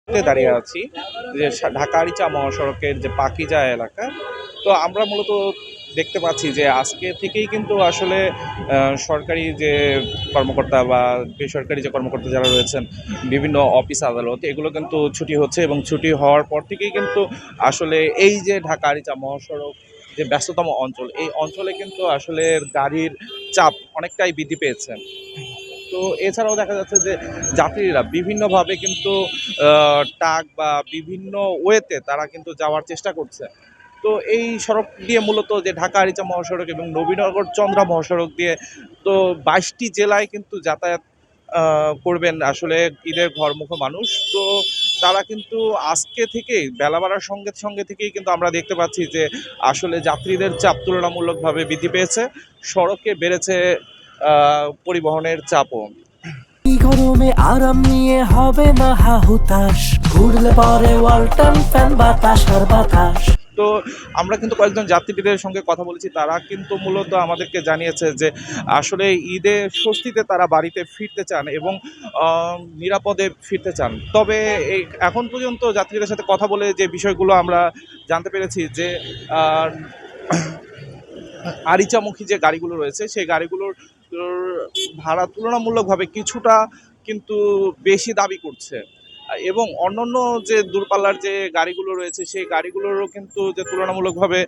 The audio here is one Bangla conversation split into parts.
দাঁড়িয়ে আছি যে ঢাকা আরিচা মহাসড়কের যে পাকিজা এলাকা। তো আমরা মূলত দেখতে পাচ্ছি যে আজকে থেকেই কিন্তু আসলে সরকারি যে কর্মকর্তা বা বেসরকারি যে কর্মকর্তা যারা রয়েছেন, বিভিন্ন অফিস আদালত এগুলো কিন্তু ছুটি হচ্ছে, এবং ছুটি হওয়ার পর থেকেই কিন্তু আসলে এই যে ঢাকা আরিচা মহাসড়ক যে ব্যস্ততম অঞ্চল, এই অঞ্চলে কিন্তু আসলে গাড়ির চাপ অনেকটাই বৃদ্ধি পেয়েছে। তো এছাড়াও দেখা যাচ্ছে যে যাত্রীরা বিভিন্নভাবে কিন্তু ট্রাক বা বিভিন্ন ওয়েতে তারা কিন্তু যাওয়ার চেষ্টা করছে। তো এই সড়ক দিয়ে মূলত যে ঢাকা আরিচা মহাসড়ক এবং নবীনগর চন্দ্রা মহাসড়ক দিয়ে তো ২২টি জেলায় কিন্তু যাতায়াত করবেন আসলে ঈদের ঘরমুখ মানুষ। তো তারা কিন্তু আজকে থেকেই বেলা বাড়ার সঙ্গে সঙ্গে থেকেই কিন্তু আমরা দেখতে পাচ্ছি যে আসলে যাত্রীদের চাপ তুলনামূলকভাবে বৃদ্ধি পেয়েছে, সড়কে বেড়েছে পরিবহনের চাপও। গরমে আরাম নিয়ে হবে না হাহুতাশ, ঘুরলে পরে ওয়ালটন ফ্যান বাতাস আর বাতাস। তো আমরা কিন্তু কয়েকজন যাত্রীদের সঙ্গে কথা বলেছি, তারা কিন্তু মূলত আমাদেরকে জানিয়েছে যে আসলে ঈদে স্বস্তিতে তারা বাড়িতে ফিরতে চান এবং নিরাপদে ফিরতে চান। তবে এই এখন পর্যন্ত যাত্রীদের সাথে কথা বলে যে বিষয়গুলো আমরা জানতে পেরেছি যে আরিচামুখী যে গাড়িগুলো রয়েছে সেই গাড়িগুলোর ভাড়া তুলনামূলকভাবে কিছুটা কিন্তু বেশি দাবি করছে, এবং অন্যান্য যে দূরপাল্লার যে গাড়িগুলো রয়েছে সেই গাড়িগুলোরও কিন্তু যে তুলনামূলকভাবে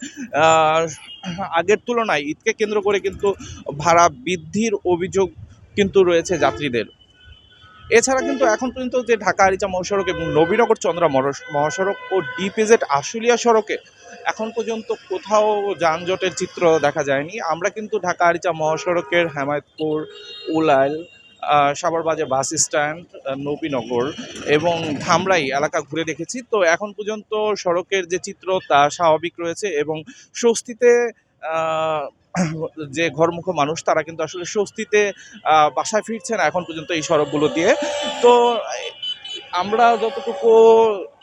আগের তুলনায় ঈদকে কেন্দ্র করে কিন্তু ভাড়া বৃদ্ধির অভিযোগ কিন্তু রয়েছে যাত্রীদের। এছাড়া কিন্তু এখন পর্যন্ত যে ঢাকা আরিচা মহাসড়ক এবং নবীনগর চন্দ্রা মহাসড়ক ও ডিপিজেড আশুলিয়া সড়কে এখন পর্যন্ত কোথাও যানজটের চিত্র দেখা যায়নি। আমরা কিন্তু ঢাকা আরিচা মহাসড়কের হেমায়েতপুর, উলাইল, সাভারবাজার বাস স্ট্যান্ড, নবীনগর এবং ধামরাই এলাকা ঘুরে দেখেছি। তো এখন পর্যন্ত সড়কের যে চিত্র তা স্বাভাবিক রয়েছে, এবং স্বস্তিতে যে ঘরমুখ মানুষ তারা কিন্তু আসলে স্বস্তিতে বাসায় ফিরছে না এখন পর্যন্ত এই সড়কগুলো দিয়ে। তো আমরা যতটুকু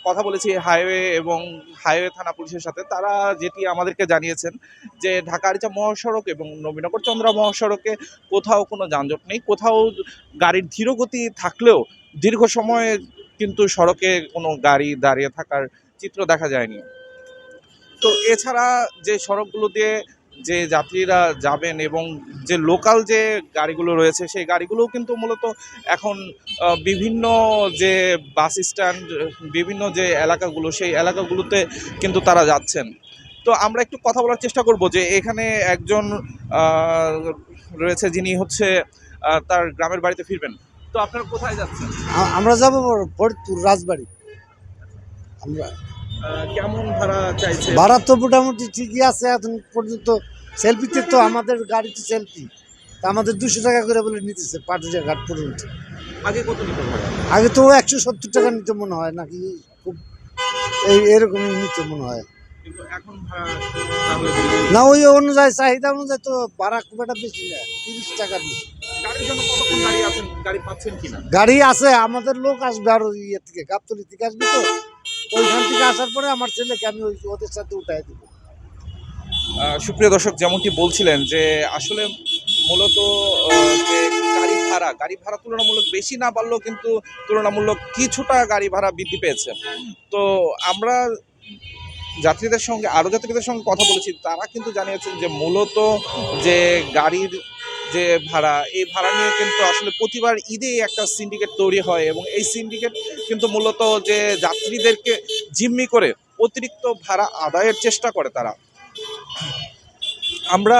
কথা বলেছি হাইওয়ে এবং হাইওয়ে থানা পুলিশের সাথে, তারা যেটি আমাদেরকে জানিয়েছেন যে ঢাকা আরিচা মহাসড়ক এবং নবীনগর চন্দ্রা মহাসড়কে কোথাও কোনো যানজট নেই, কোথাও গাড়ির ধীরগতি থাকলেও দীর্ঘ সময় কিন্তু সড়কে কোনো গাড়ি দাঁড়িয়ে থাকার চিত্র দেখা যায়নি। তো এছাড়া যে সড়কগুলো দিয়ে যে যাত্রীরা যাবেন এবং যে লোকাল যে গাড়িগুলো রয়েছে সেই গাড়িগুলোও কিন্তু মূলত এখন বিভিন্ন যে বাস স্ট্যান্ড, বিভিন্ন যে এলাকাগুলো সেই এলাকাগুলোতে কিন্তু তারা যাচ্ছেন। তো আমরা একটু কথা বলার চেষ্টা করব যে এখানে একজন রয়েছে যিনি হচ্ছে তার গ্রামের বাড়িতে ফিরবেন। তো আপনারা কোথায় যাচ্ছেন? আমরা যাবো ফরিদপুর রাজবাড়ি। আমরা কেমন ভাড়া চাইছে? ভাড়া তো মোটামুটি ঠিকই আছে এখন পর্যন্ত। সেলফিতে তো আমাদের গাড়িতে সেলফি তা আমাদের 200 টাকা করে বলে নিতেছে পাটুরিয়া ঘাট পর্যন্ত। আগে কত নিত ভাড়া? আগে তো 170 টাকা নিতে মনে হয়, নাকি খুব এরকমই নিতে মনে হয়। কিন্তু এখন ভাড়া তাহলে না, ওই অনুযায়ী চাহিদা অনুযায়ী তো ভাড়া খুব একটা বেশি না, 30 টাকা বেশি। গাড়ির জন্য কতক্ষণ দাঁড়িয়ে আছেন? গাড়ি পাচ্ছেন কিনা? গাড়ি আছে, আমাদের লোক আসবে আরো ইয়ে থেকে, গাবতলী থেকে আসবে। তো ওইখান থেকে আসার পরে আমার ছেলেকে আমি ওদের সাথে উঠাই দেবো। সুপ্রিয় দর্শক, যেমনটি বলছিলেন যে আসলে মূলত যে গাড়ি ভাড়া তুলনামূলক বেশি না বাড়লেও কিন্তু তুলনামূলক কিছুটা গাড়ি ভাড়া বৃদ্ধি পেয়েছে। তো আমরা যাত্রীদের সঙ্গে কথা বলেছি, তারা কিন্তু জানিয়েছেন যে মূলত যে গাড়ির যে ভাড়া, এই ভাড়া নিয়ে কিন্তু আসলে প্রতিবার ঈদে একটা সিন্ডিকেট তৈরি হয়, এবং এই সিন্ডিকেট কিন্তু মূলত যে যাত্রীদেরকে জিম্মি করে অতিরিক্ত ভাড়া আদায়ের চেষ্টা করে তারা। আমরা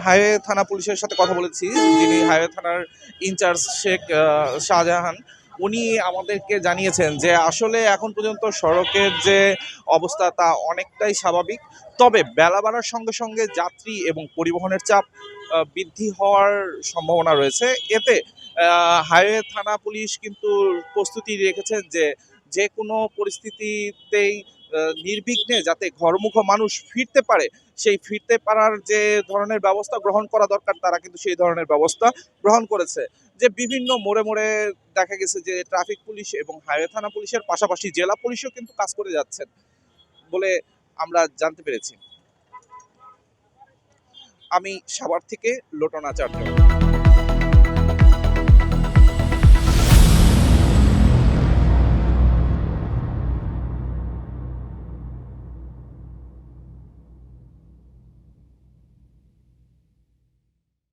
হাইওয়ে থানা পুলিশের সাথে কথা বলেছি, যিনি হাইওয়ে থানার ইনচার্জ শেখ শাহজাহান, উনি আমাদেরকে জানিয়েছেন যে আসলে এখন পর্যন্ত সড়কের যে অবস্থা তা অনেকটাই স্বাভাবিক। তবে বেলা বাড়ার সঙ্গে সঙ্গে যাত্রী এবং পরিবহনের চাপ বৃদ্ধি হওয়ার সম্ভাবনা রয়েছে। এতে হাইওয়ে থানা পুলিশ কিন্তু প্রস্তুতি রেখেছেন যে যে কোনো পরিস্থিতিতেই নির্বিঘ্নে যাতে ঘরমুখ মানুষ ফিরতে পারে, সেই ফিরতে পারার যে ধরনের ব্যবস্থা গ্রহণ করা দরকার তারা কিন্তু সেই ধরনের ব্যবস্থা গ্রহণ করেছে। যে বিভিন্ন মোড়ে মোড়ে দেখা গেছে যে ট্রাফিক পুলিশ এবং হাইওয়ে থানা পুলিশের পাশাপাশি জেলা পুলিশও কিন্তু কাজ করে যাচ্ছেন বলে আমরা জানতে পেরেছি। আমি সাভার থেকে লোটন আচার্য।